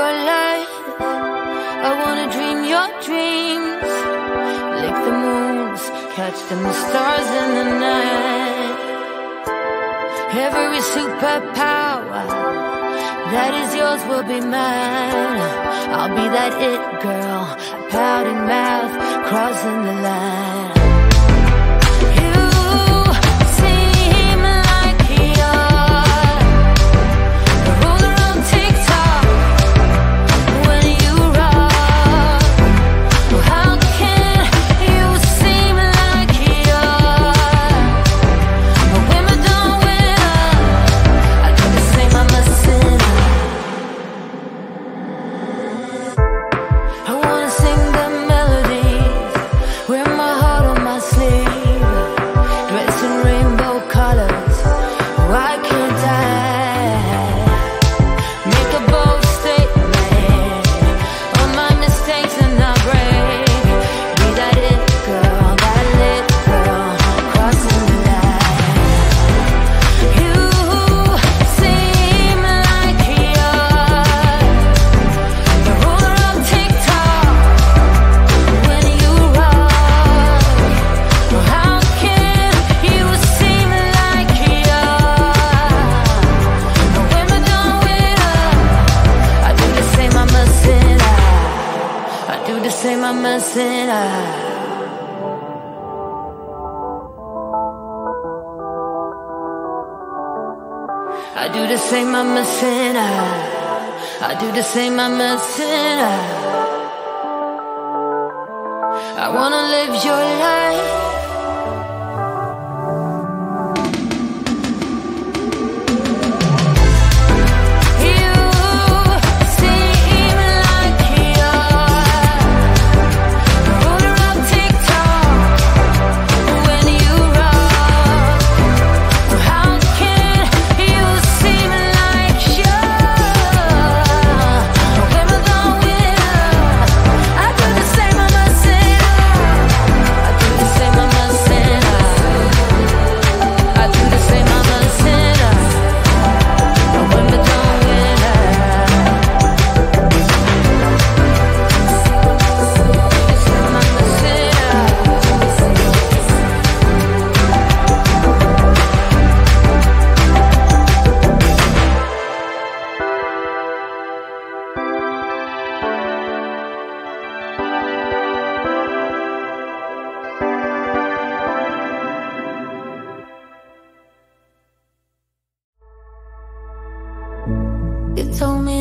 your life. I wanna dream your dreams, lick the moons, catch them stars in the night. Every superpower that is yours will be mine. I'll be that it girl, pouting mouth, crossing the line. I do the same, I'm a sinner. I do the same, I'm a sinner. I wanna live your life.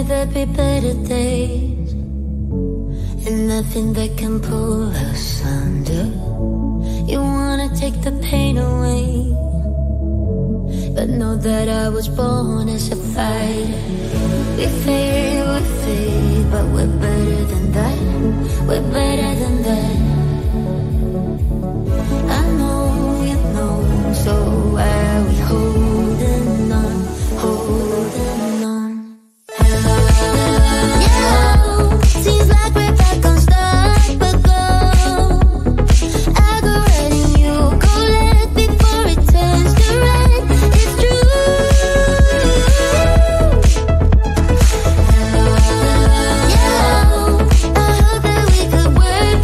There'd be better days, and nothing that can pull us under. You wanna take the pain away, but know that I was born as a fighter. We fade, but we're better than that. We're better than that. I know you know, so why are we holding on, holding on? Seems like we're back on start, but go. I go right and you go left before it turns to red. It's true. Yeah, I hope that we could work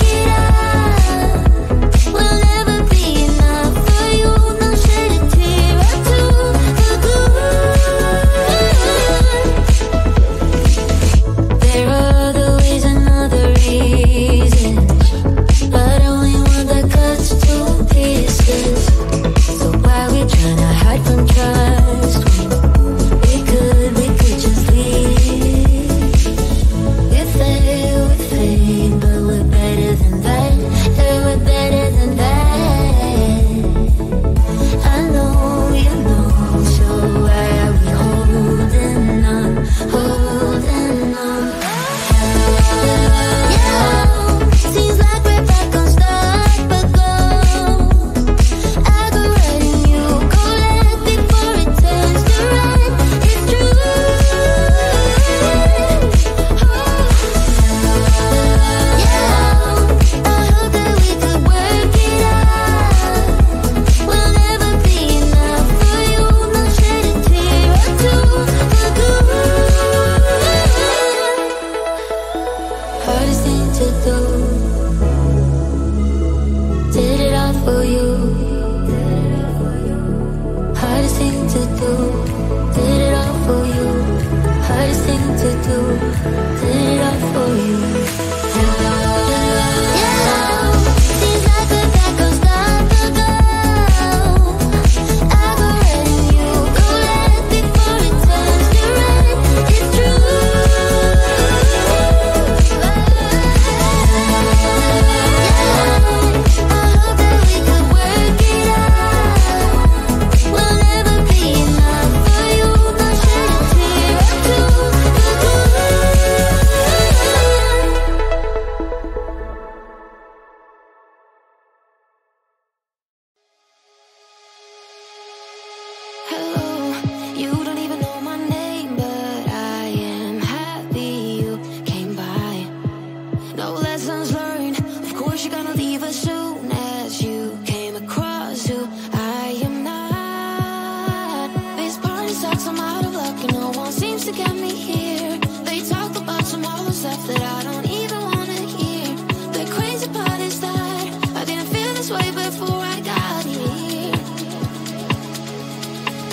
ways to get me here. They talk about tomorrow stuff that I don't even wanna hear. The crazy part is that I didn't feel this way before I got here.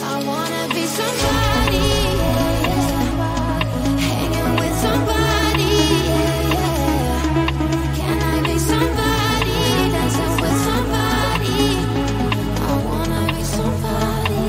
I wanna be somebody, hanging with somebody, can I be somebody, dancing with somebody? I wanna be somebody,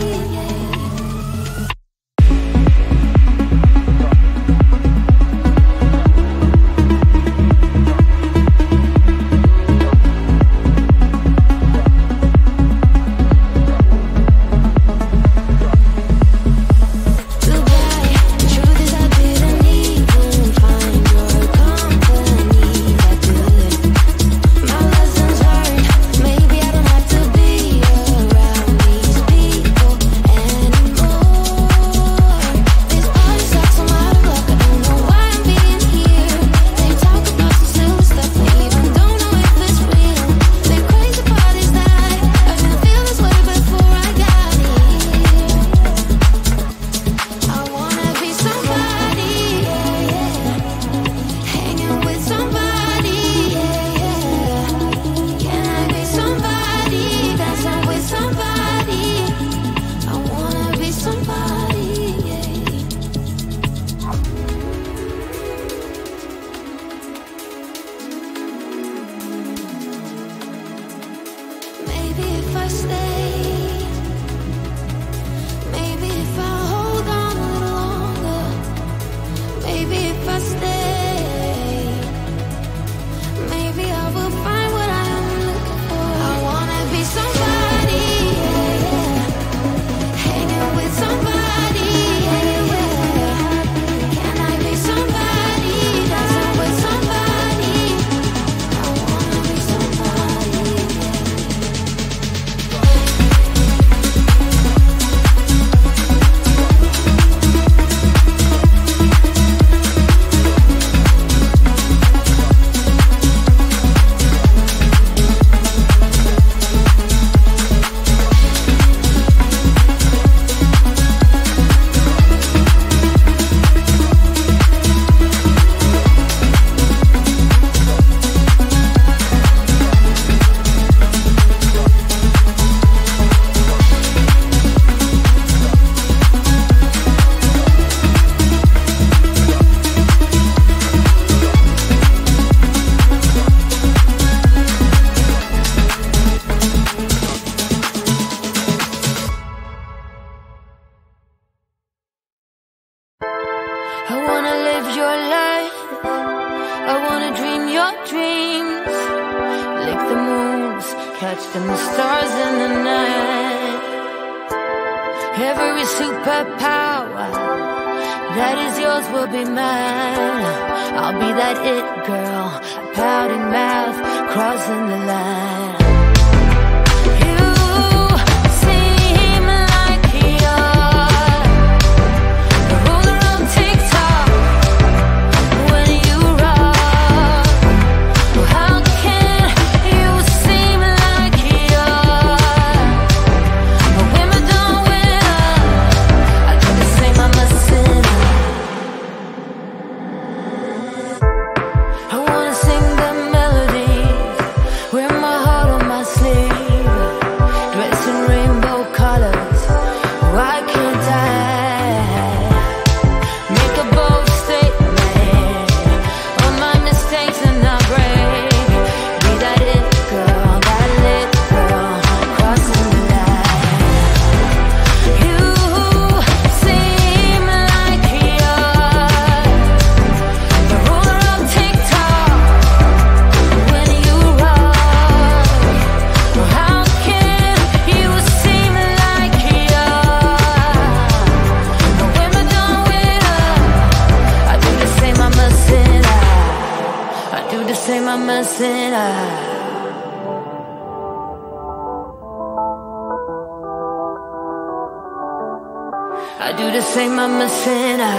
I do the same, I'm a sinner.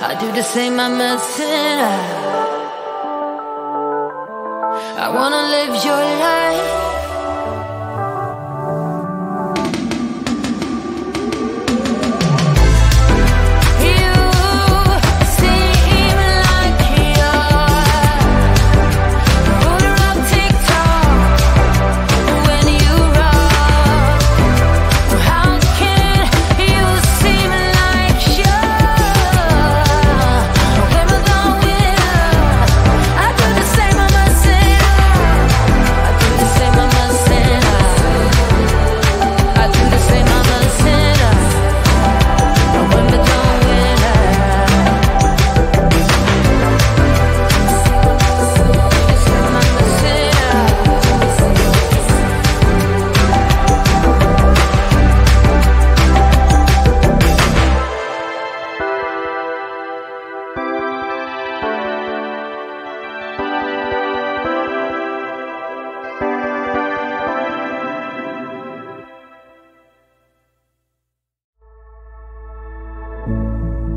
I do the same, I'm a sinner. I wanna live your life. You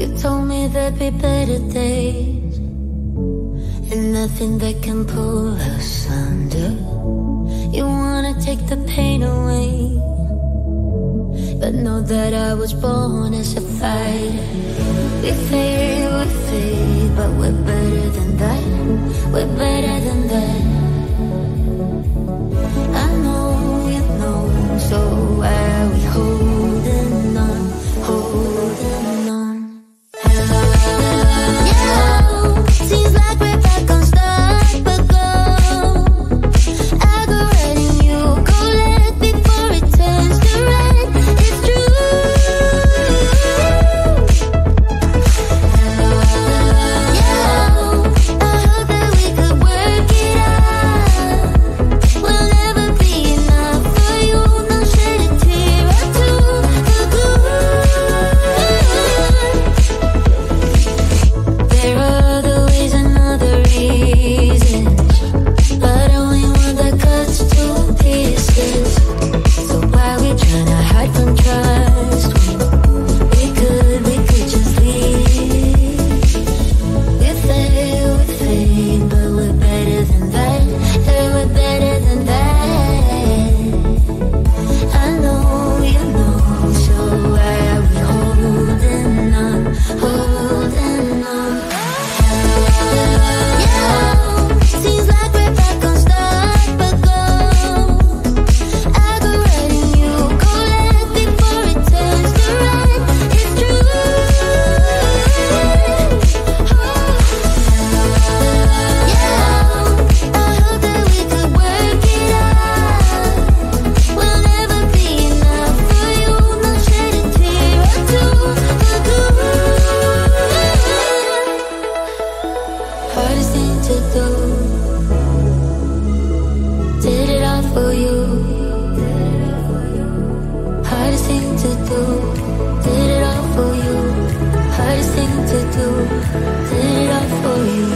You told me there'd be better days, and nothing that can pull us under. You wanna take the pain away, but know that I was born as a fighter. We fade, but we're better than that. We're better than that. I know you know, so why are we holding on, holding on? Yeah, seems like we're back on stop but go. I go right and you go left before it turns to red. It's true. Yeah, I hope that we could work it out. We'll never be enough for you. No shed a tear or two. The good. There are other ways and other reasons, but only one that cuts to pieces. So why we tryna hide from trust? We could just leave. We fade, but we're better than that. Yeah, we're better than that. I know you know, so why are we holding on, holding on? Yeah, seems like we're back on stop but go. I go right and you go left before it turns to red. It's true. Yeah, I hope that we could work it out. We'll never be enough for you. No shed a tear or two. The good. Hardest thing to do. Did it all for you. Hardest thing to do. Did it all for you. Hardest thing to do. Did it all for you.